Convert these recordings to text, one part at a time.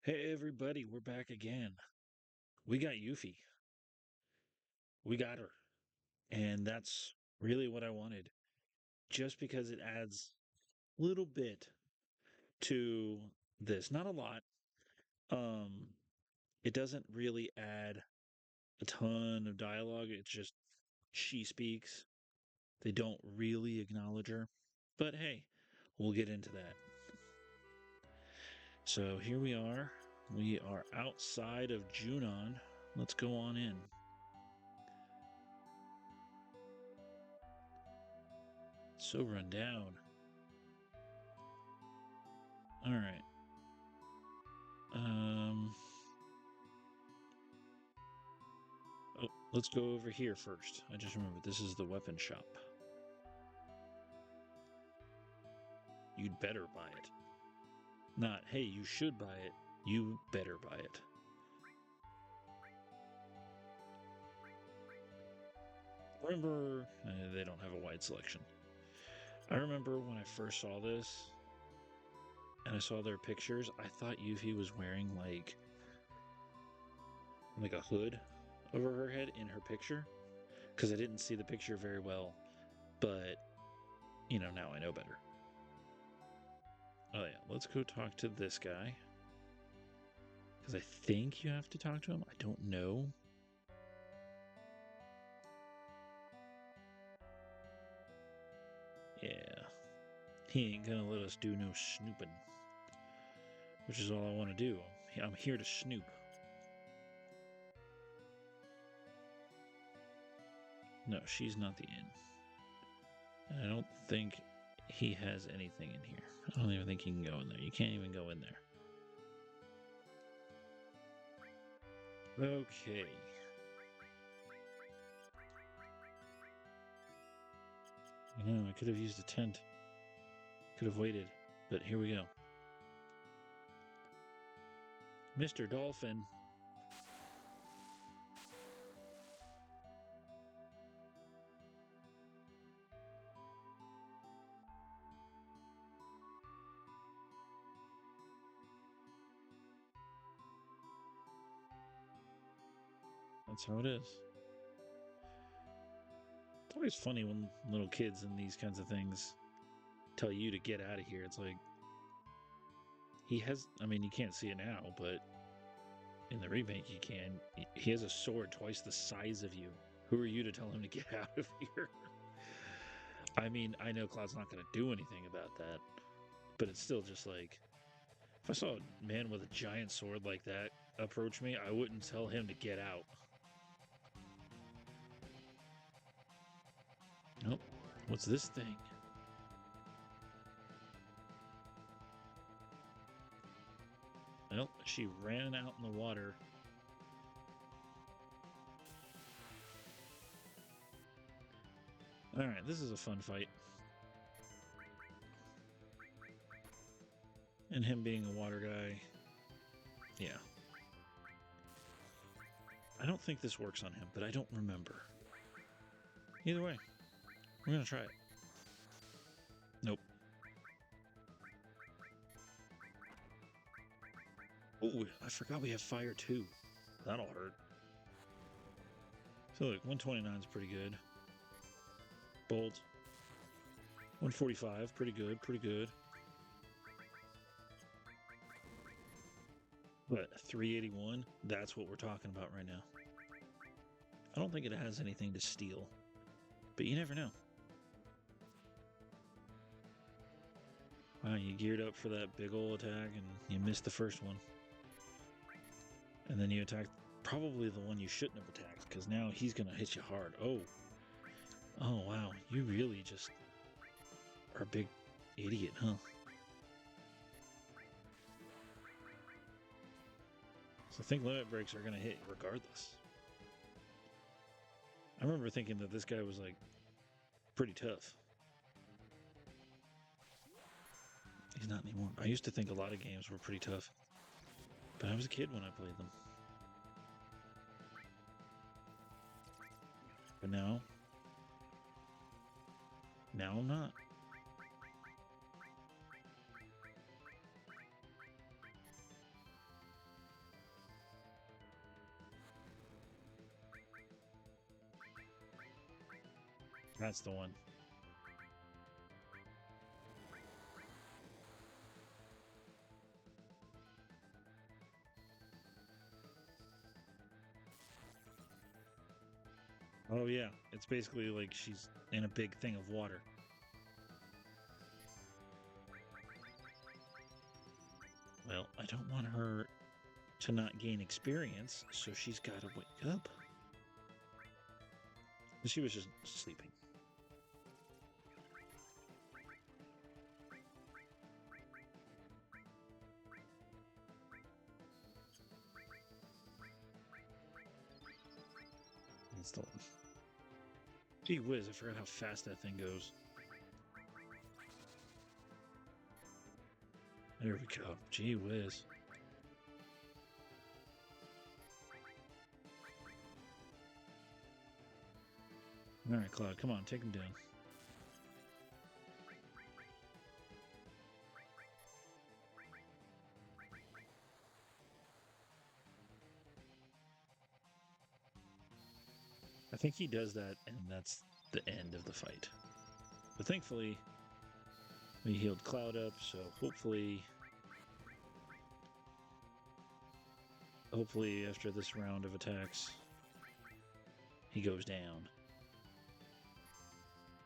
Hey everybody, we're back again. We got Yuffie. We got her. And that's really what I wanted. Just because it adds a little bit to this. Not a lot. Um it doesn't really add a ton of dialogue. It's just she speaks. They don't really acknowledge her. But hey, we'll get into that. So here we are. We are outside of Junon. Let's go on in. So run down. All right. Um, oh, let's go over here first. I just remembered this is the weapon shop. You'd better buy it. Not, hey, you should buy it. You better buy it. Remember, they don't have a wide selection. I remember when I first saw this and I saw their pictures, I thought Yuffie was wearing like a hood over her head in her picture because I didn't see the picture very well, but now I know better. Oh yeah, let's go talk to this guy. Because I think you have to talk to him. I don't know. Yeah. He ain't gonna let us do no snooping. Which is all I want to do. I'm here to snoop. No, she's not the inn. And I don't think he has anything in here. I don't even think he can go in there. You can't even go in there. Okay. I know, I could have used a tent. Could have waited. But here we go. Mr. Dolphin. That's how it is. It's always funny when little kids in these kinds of things tell you to get out of here. It's like, you can't see it now, but in the remake you can. He has a sword twice the size of you. Who are you to tell him to get out of here? I know Cloud's not going to do anything about that, but it's still just like, if I saw a man with a giant sword like that approach me, I wouldn't tell him to get out. Nope. What's this thing? Well, she ran out in the water. Alright, this is a fun fight. And him being a water guy. Yeah. I don't think this works on him, but I don't remember. Either way, we're gonna try it. Nope. Oh, I forgot we have fire too. That'll hurt. So look, 129 is pretty good. Bolt. 145, pretty good, pretty good. But 381, that's what we're talking about right now. I don't think it has anything to steal, but you never know. Wow, you geared up for that big ol' attack and you missed the first one. And then you attacked probably the one you shouldn't have attacked, because now he's going to hit you hard. Oh. Oh, wow. You really just are a big idiot, huh? So I think limit breaks are going to hit regardless. I remember thinking that this guy was, pretty tough. He's not anymore. I used to think a lot of games were pretty tough. But I was a kid when I played them. But now I'm not. That's the one. Oh yeah, it's basically like she's in a big thing of water. Well, I don't want her to not gain experience, so she's got to wake up. She was just sleeping. That's the one. Gee whiz, I forgot how fast that thing goes. There we go. Gee whiz. All right, Cloud, come on, take him down. I think he does that, and that's the end of the fight. But thankfully, we healed Cloud up, so hopefully after this round of attacks, he goes down.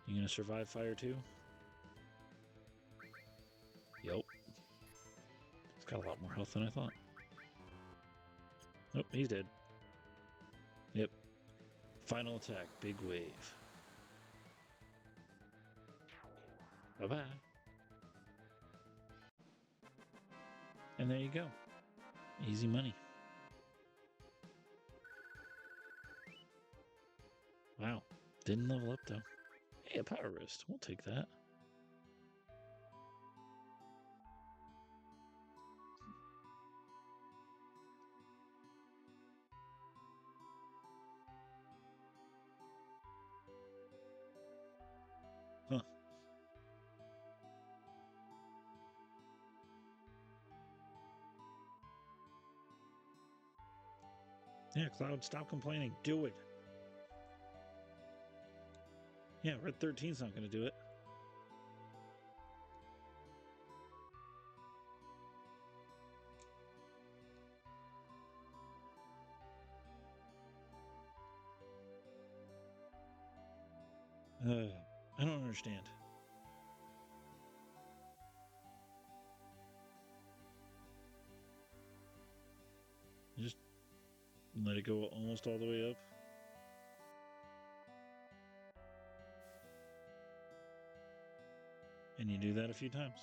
You gonna survive fire too? Yup. He's got a lot more health than I thought. Oh, he's dead. Yep. Final attack, big wave. Bye-bye. And there you go. Easy money. Wow. Didn't level up though. Hey, a power wrist. We'll take that. Huh. Yeah, Cloud, stop complaining. Do it. Yeah, Red 13's not going to do it. I don't understand. Just let it go almost all the way up. And you do that a few times.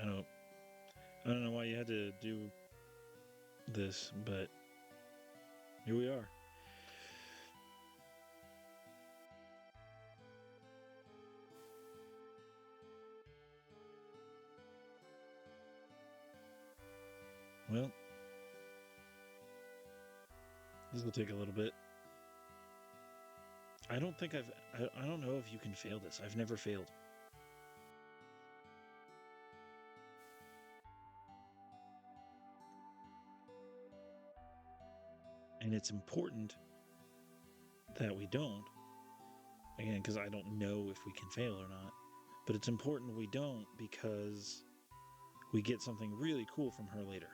I don't know why you had to do this, but here we are. Well, this will take a little bit. I don't think I don't know if you can fail this. I've never failed. And it's important that we don't. Again, because I don't know if we can fail or not. But it's important we don't because we get something really cool from her later.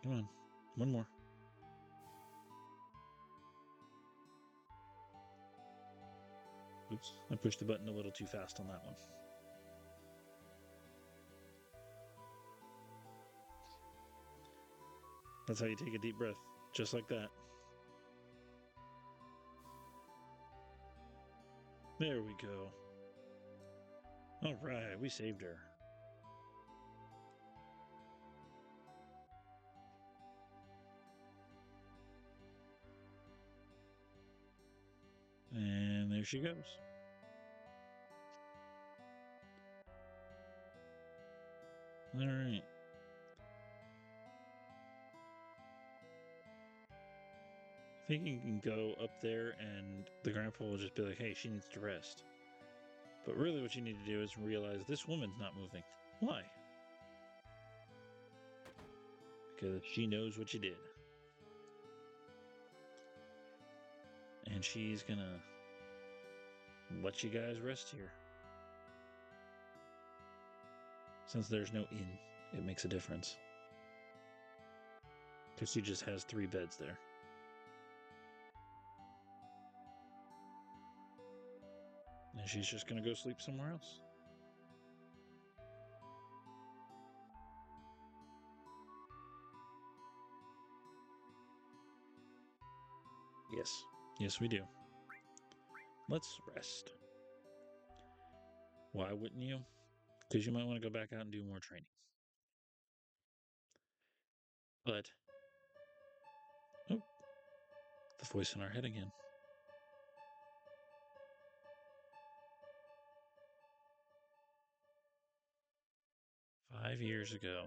Come on. One more. Oops. I pushed the button a little too fast on that one. That's how you take a deep breath. Just like that. There we go. All right, we saved her. And there she goes. All right. I think you can go up there and the grandpa will just be like, hey, she needs to rest. But really what you need to do is realize this woman's not moving. Why? Because she knows what you did. And she's gonna let you guys rest here. Since there's no inn, it makes a difference. Because she just has 3 beds there. And she's just gonna go sleep somewhere else. Yes. Yes, we do. Let's rest. Why wouldn't you? Because you might want to go back out and do more training. But, oh, the voice in our head again. "5 years ago."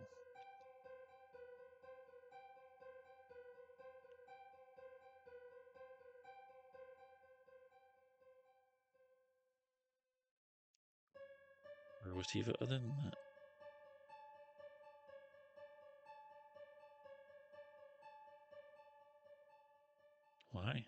Where was Tifa other than that? Why?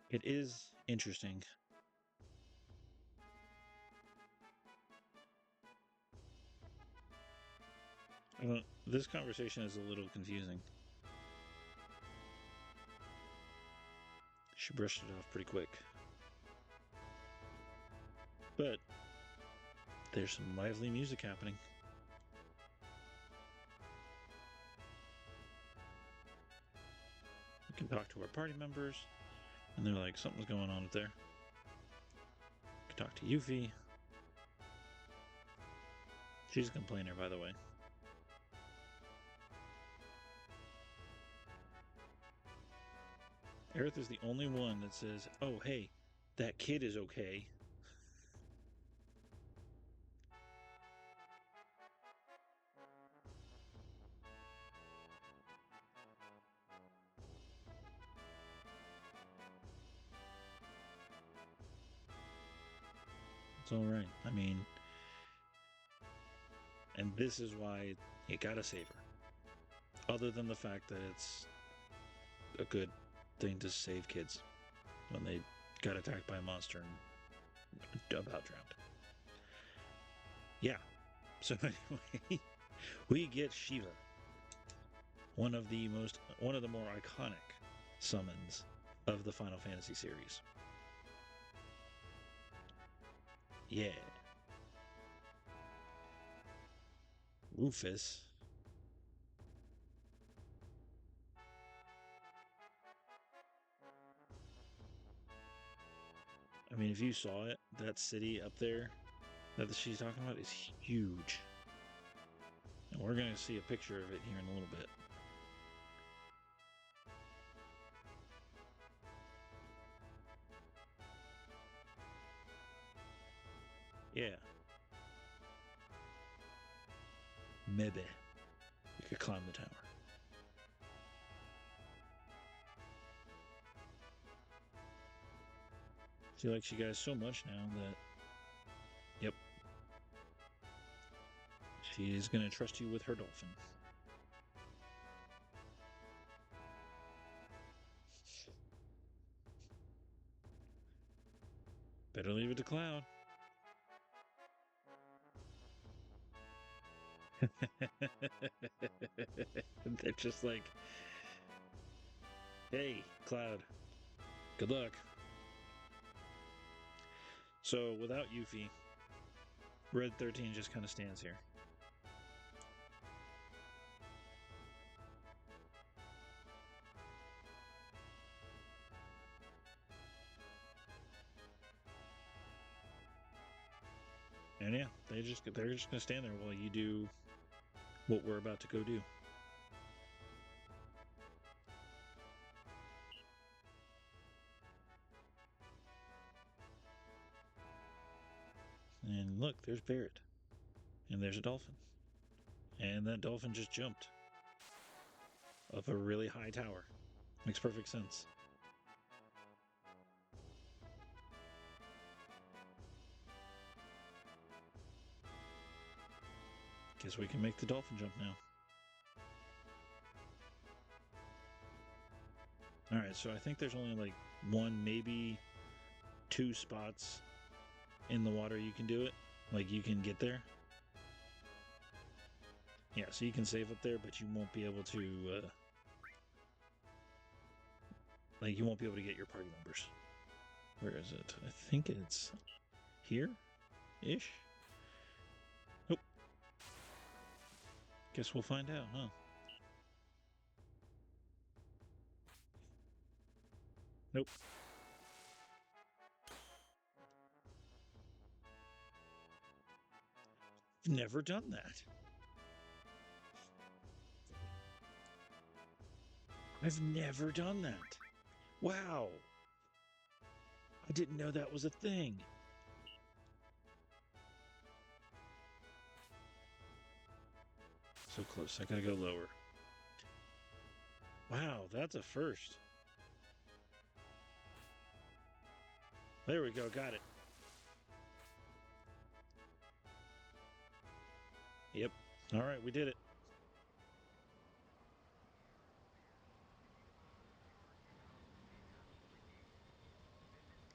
It is interesting. This conversation is a little confusing. She brushed it off pretty quick. But there's some lively music happening. We can talk to our party members, and they're like, something's going on up there. We can talk to Yuffie. She's a complainer, by the way. Aerith is the only one that says, oh, hey, that kid is okay. It's all right. I mean, and this is why you gotta save her. Other than the fact that it's a good thing to save kids when they got attacked by a monster and about drowned. Yeah. So anyway, we get Shiva, one of the more iconic summons of the Final Fantasy series. Yeah. Rufus. I mean, if you saw it, that city up there that she's talking about is huge. And we're going to see a picture of it here in a little bit. Yeah. Maybe you could climb the tower. She likes you guys so much now that, yep, she is going to trust you with her dolphin. Better leave it to Cloud. They're just like, hey, Cloud, good luck. So without Yuffie, Red 13 just kind of stands here. And yeah, they're just gonna stand there while you do what we're about to go do. And look, there's Barret. And there's a dolphin. And that dolphin just jumped up a really high tower. Makes perfect sense. Guess we can make the dolphin jump now. Alright, so I think there's only like one, maybe two spots in the water you can do it. Like you can get there. Yeah, so you can save up there, but you won't be able to, like, you won't be able to get your party members. Where is it? I think it's here-ish? Nope. Guess we'll find out, huh? Nope. Never done that. I've never done that. Wow. I didn't know that was a thing. So close. I gotta go lower. Wow, that's a first. There we go. Got it. Yep. All right, we did it.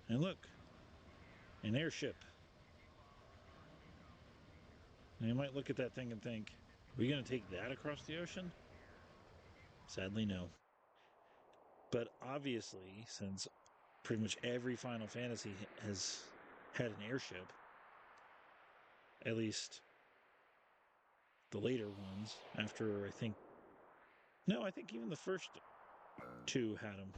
And look, an airship. Now you might look at that thing and think, are we going to take that across the ocean? Sadly, no. But obviously, since pretty much every Final Fantasy has had an airship, at least the later ones, after I think. No, I think even the first two had them.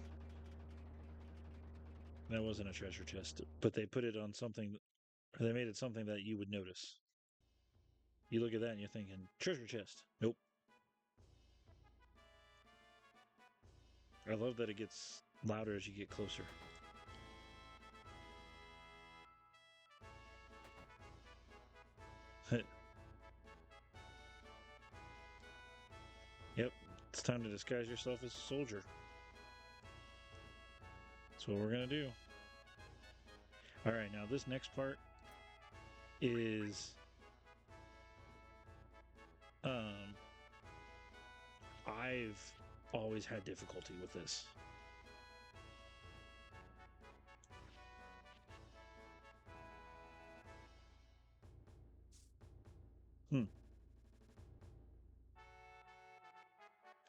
That wasn't a treasure chest, but they put it on something, or they made it something that you would notice. You look at that and you're thinking, treasure chest. Nope. I love that it gets louder as you get closer. Yep, it's time to disguise yourself as a soldier. That's what we're gonna do. All right, now this next part is I've always had difficulty with this.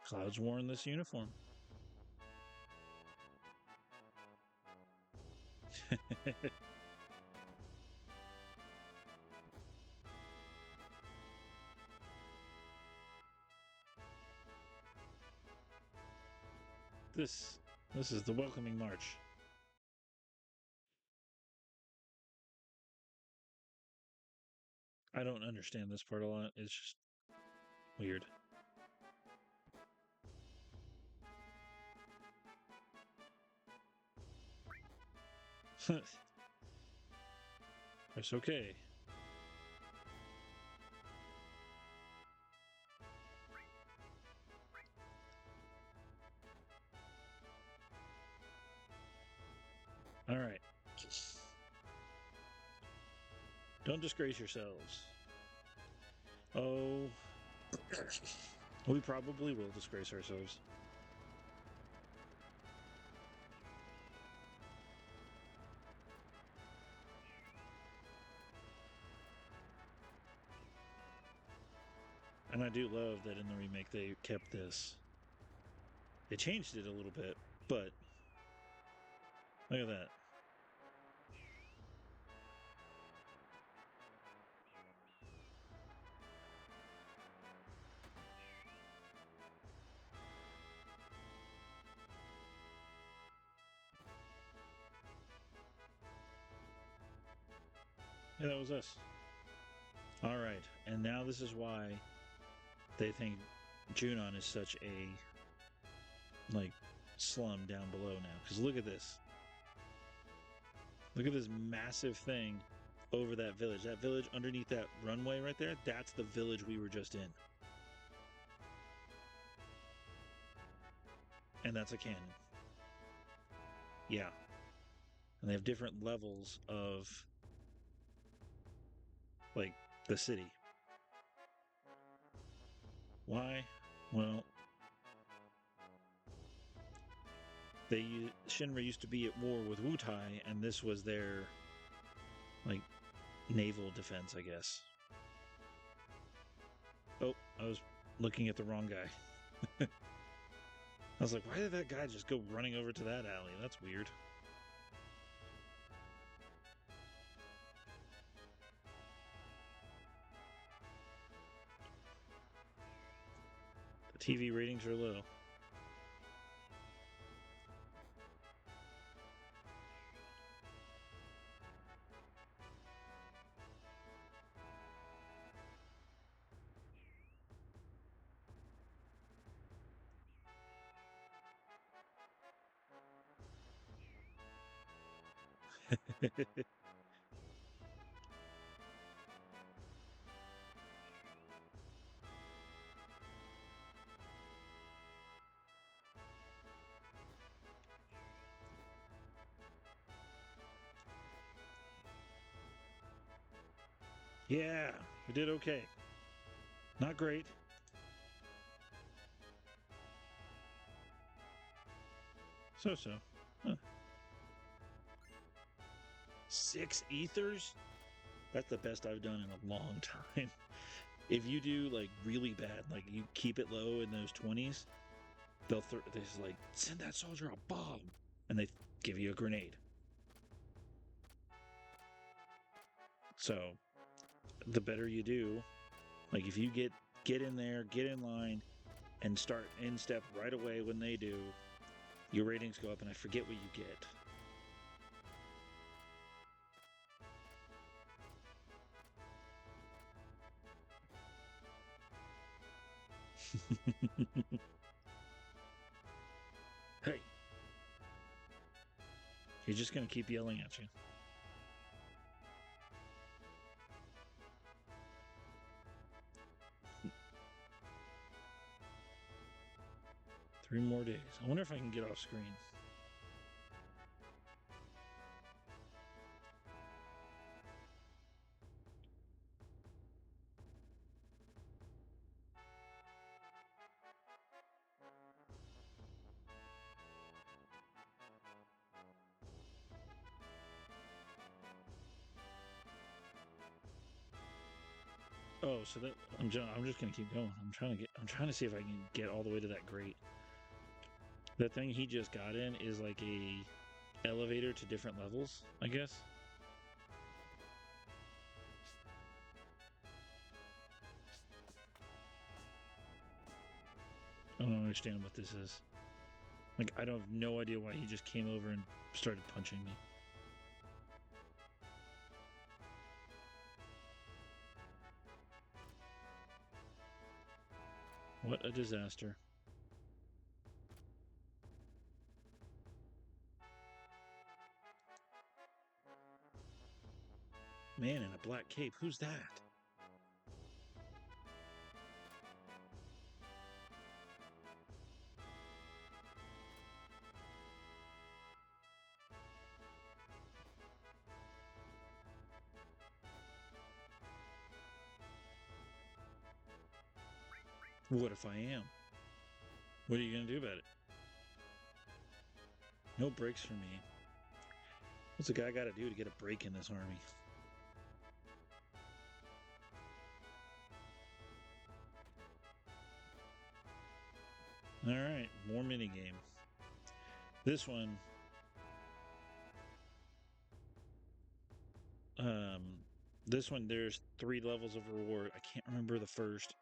Cloud's worn this uniform. This is the welcoming march. I don't understand this part a lot. It's just weird. It's okay. All right. Don't disgrace yourselves. Oh, we probably will disgrace ourselves. And I do love that in the remake they kept this. They changed it a little bit, but look at that. Yeah, that was us. All right, and now this is why they think Junon is such a like slum down below now. Because look at this. Look at this massive thing over that village. That village underneath that runway right there, that's the village we were just in. and that's a cannon. Yeah. And they have different levels of like the city. Why? Well, Shinra used to be at war with Wutai, and this was their like naval defense, I guess. Oh, I was looking at the wrong guy. I was like, why did that guy just go running over to that alley? That's weird. The TV ratings are low. Yeah, we did okay. Not great. So. Huh. 6 ethers? That's the best I've done in a long time. If you do like really bad, like you keep it low in those 20s, they'll just like send that soldier a bomb, and they give you a grenade. So the better you do, like if you get in there, get in line, and start in step right away when they do, your ratings go up, and I forget what you get. Hey, he's just gonna keep yelling at you. Three more days. I wonder if I can get off screen. Oh, so that I'm just gonna keep going. I'm trying to see if I can get all the way to that grate. The thing he just got in is like a elevator to different levels, I guess. I don't understand what this is. Like, I don't have no idea why he just came over and started punching me. What a disaster. Man in a black cape, who's that? What if I am? What are you gonna do about it? No breaks for me. What's a guy gotta do to get a break in this army? Alright, more minigame. This one, um, there's 3 levels of reward. I can't remember the first.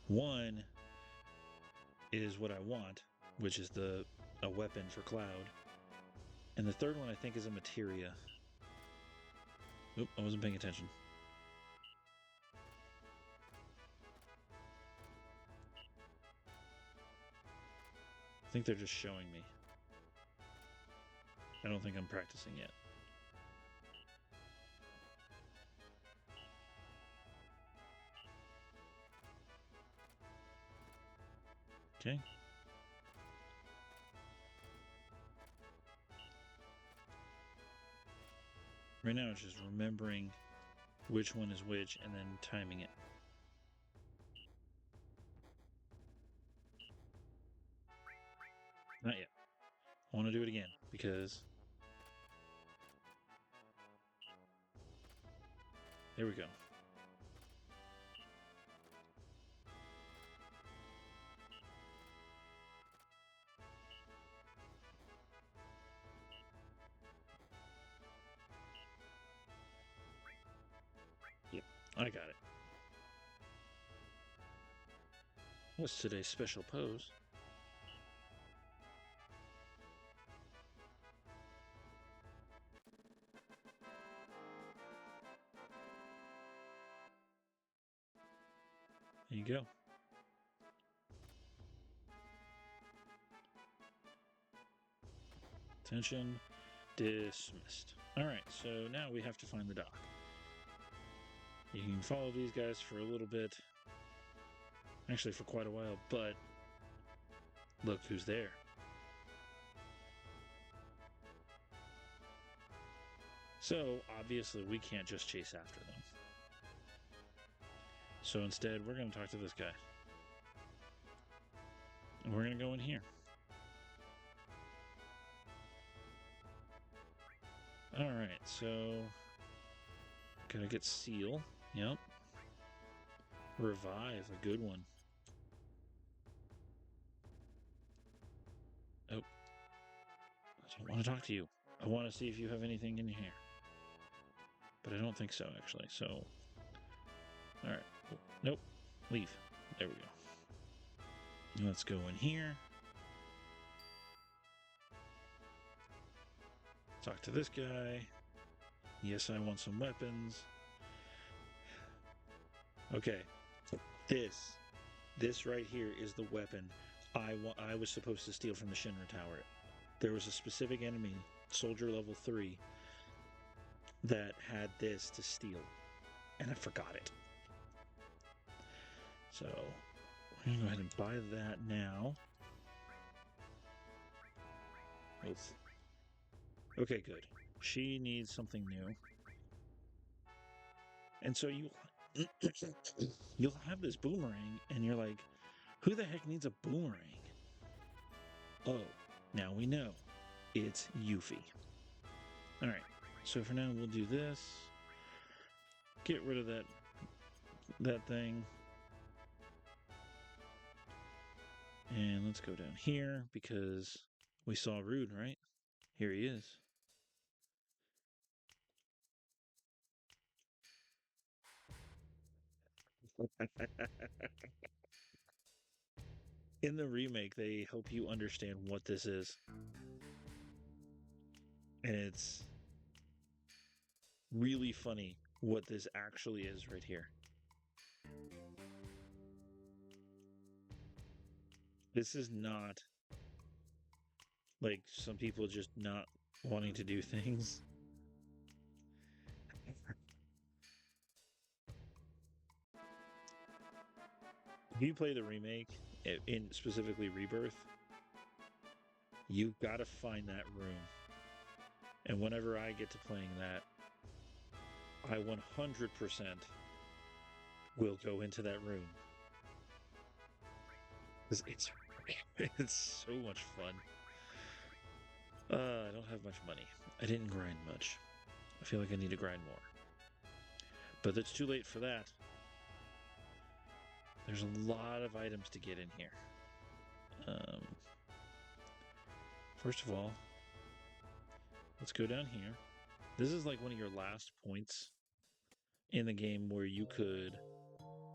One is what I want, which is a weapon for Cloud. And the third one I think is a materia. Oop, I wasn't paying attention. I think they're just showing me. I don't think I'm practicing yet. Okay. Right now it's just remembering which one is which and then timing it. Not yet. I want to do it again because there we go. Yep, I got it. What's today's special pose? There you go. Attention dismissed. Alright, so now we have to find the dock. You can follow these guys for a little bit. Actually, for quite a while, but look who's there. So, obviously, we can't just chase after them. So instead, we're going to talk to this guy. And we're going to go in here. Alright, so... Gotta get Seal. Yep. Revive, a good one. Oh. I don't want to talk to you. I want to see if you have anything in here. But I don't think so, actually, so... Alright. Nope. Leave. There we go. Let's go in here. Talk to this guy. Yes, I want some weapons. Okay. This right here is the weapon I was supposed to steal from the Shinra Tower. There was a specific enemy, soldier level 3, that had this to steal. And I forgot it. So, we're going to go ahead and buy that now. Okay, good. She needs something new. And so you'll have this boomerang, and you're like, who the heck needs a boomerang? Oh, now we know. It's Yuffie. Alright, so for now we'll do this. Get rid of that thing. And let's go down here, because we saw Rude, right? Here he is. In the remake, they help you understand what this is. And it's really funny what this actually is right here. This is not like some people just not wanting to do things. If you play the remake, in specifically Rebirth, you've got to find that room. And whenever I get to playing that, I 100% will go into that room. It's so much fun. I don't have much money. I didn't grind much. I feel like I need to grind more. But it's too late for that. There's a lot of items to get in here. First of all, let's go down here. This is like one of your last points in the game where you could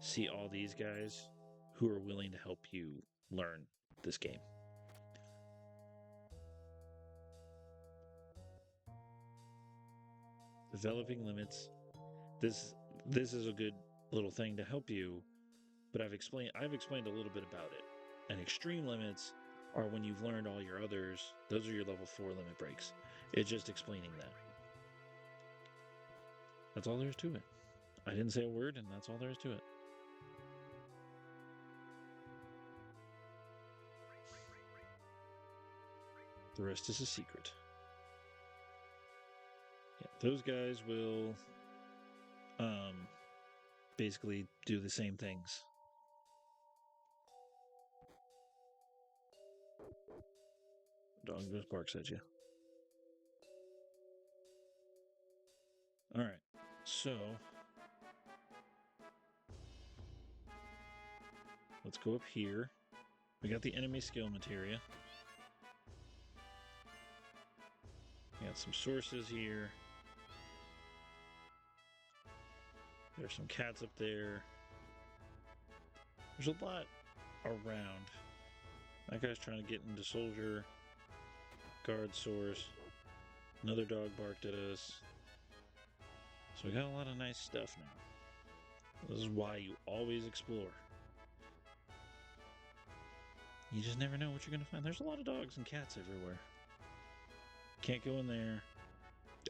see all these guys who are willing to help you learn this game. Developing limits. This is a good little thing to help you, but I've explained a little bit about it. And extreme limits are when you've learned all your others. Those are your level 4 limit breaks. It's just explaining that. That's all there is to it. I didn't say a word, and that's all there is to it. The rest is a secret. Yeah, those guys will basically do the same things. Dog just barks at you. All right, so let's go up here. We got the enemy skill materia. We got some sources here. There's some cats up there. There's a lot around. That guy's trying to get into soldier. Guard source. Another dog barked at us. So we got a lot of nice stuff now. This is why you always explore. You just never know what you're going to find. There's a lot of dogs and cats everywhere. Can't go in there.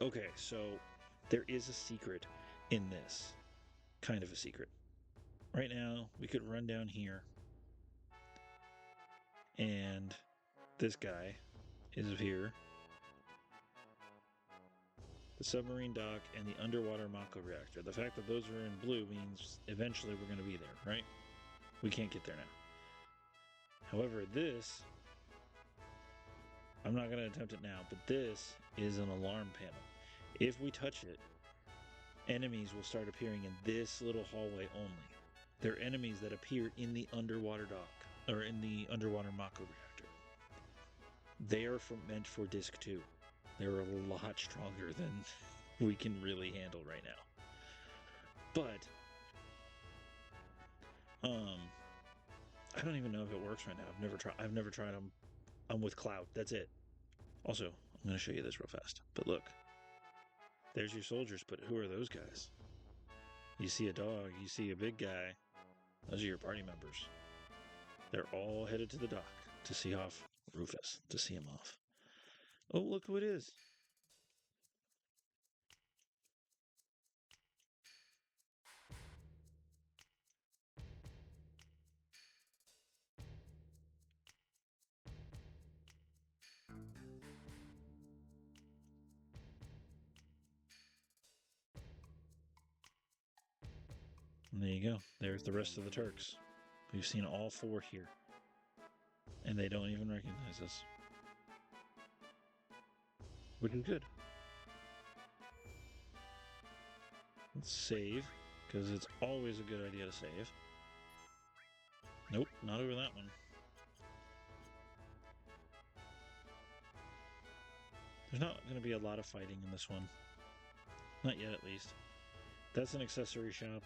Okay, so there is a secret in this. Kind of a secret. Right now, we could run down here. And this guy is here. The submarine dock and the underwater Mako reactor. The fact that those are in blue means eventually we're going to be there, right? We can't get there now. However, this, I'm not going to attempt it now, but this is an alarm panel. If we touch it, enemies will start appearing in this little hallway only. They're enemies that appear in the underwater dock, or in the underwater Mako reactor. They are meant for Disc 2. They're a lot stronger than we can really handle right now. But I don't even know if it works right now. I've never tried them. I'm with Cloud. That's it. Also, I'm going to show you this real fast. But look. There's your soldiers, but who are those guys? You see a dog, you see a big guy. Those are your party members. They're all headed to the dock to see off Rufus, to see him off. Oh, look who it is. And there you go. There's the rest of the Turks. We've seen all 4 here. And they don't even recognize us. Which is good. Let's save, because it's always a good idea to save. Nope, not over that one. There's not going to be a lot of fighting in this one. Not yet, at least. That's an accessory shop.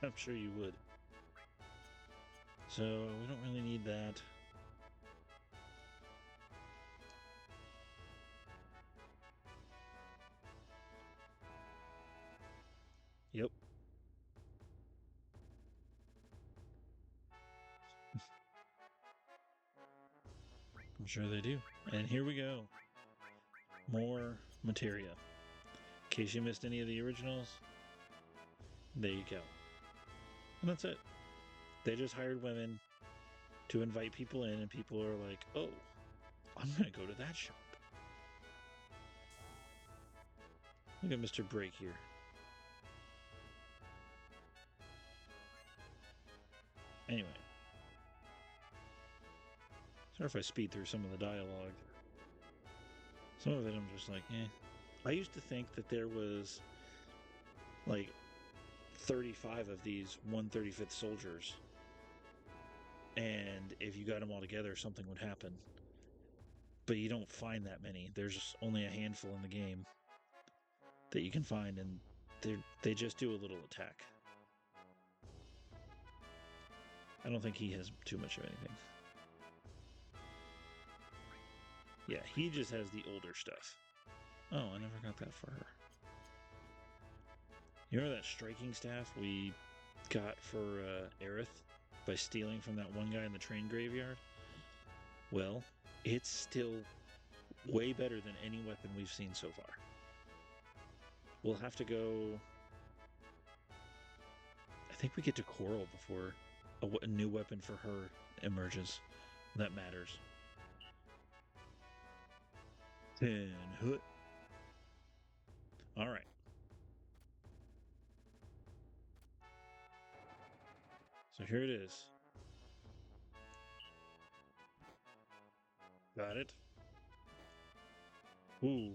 I'm sure you would. So, we don't really need that. Yep. I'm sure they do. And here we go. More materia. In case you missed any of the originals, there you go. And that's it. They just hired women to invite people in, and people are like, oh, I'm going to go to that shop. Look at Mr. Break here. Anyway. Sorry if I speed through some of the dialogue. Some of it I'm just like, eh. I used to think that there was like 35 of these 135th soldiers. And if you got them all together, something would happen. But you don't find that many. There's only a handful in the game that you can find, and they just do a little attack. I don't think he has too much of anything. Yeah, he just has the older stuff. Oh, I never got that for her. You remember that striking staff we got for Aerith by stealing from that one guy in the train graveyard? Well, it's still way better than any weapon we've seen so far. We'll have to go... I think we get to Coral before a new weapon for her emerges. That matters. 10 hoot. All right. So here it is. Got it. Ooh.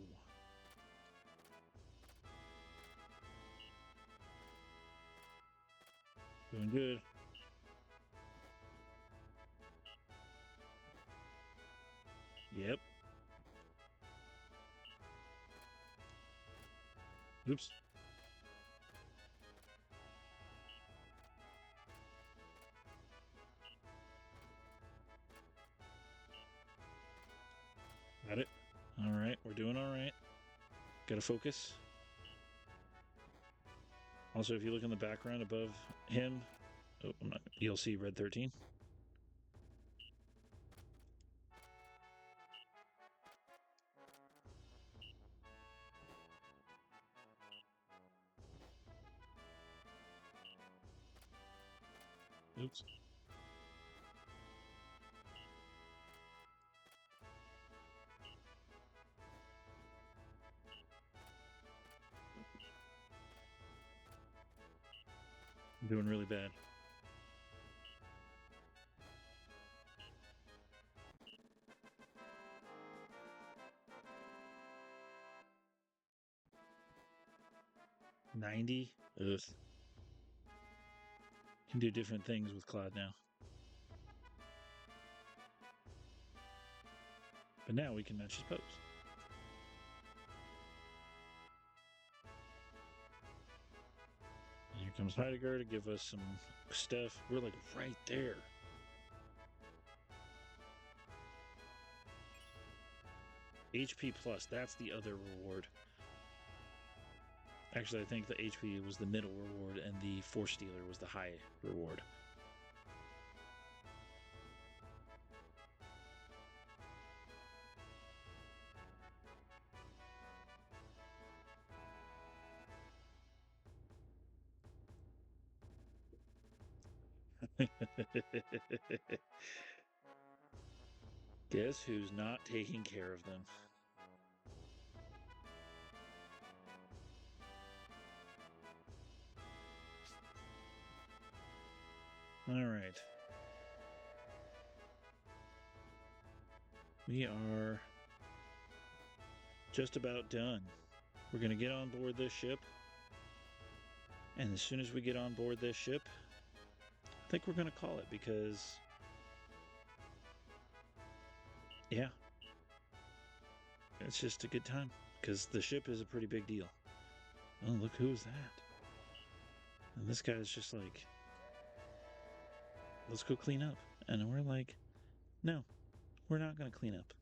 Doing good. Yep. Oops. Got it. All right. We're doing all right. Gotta focus. Also, if you look in the background above him, oh, you'll see red 13. Oops. I'm doing really bad. $90. Ugh. Can do different things with Cloud now. But now we can match his pose. Here comes Heidegger to give us some stuff. We're like right there. HP plus, that's the other reward. Actually, I think the HP was the middle reward and the Force Stealer was the high reward. Guess who's not taking care of them? All right. We are just about done. We're going to get on board this ship. And as soon as we get on board this ship, I think we're going to call it because, yeah, it's just a good time because the ship is a pretty big deal. Oh, look who's that. And this guy's just like, let's go clean up. And we're like, no, we're not going to clean up.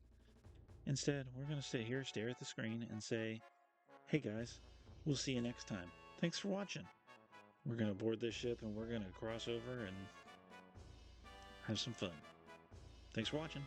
Instead, we're going to sit here, stare at the screen, and say, hey guys, we'll see you next time. Thanks for watching. We're going to board this ship and we're going to cross over and have some fun. Thanks for watching.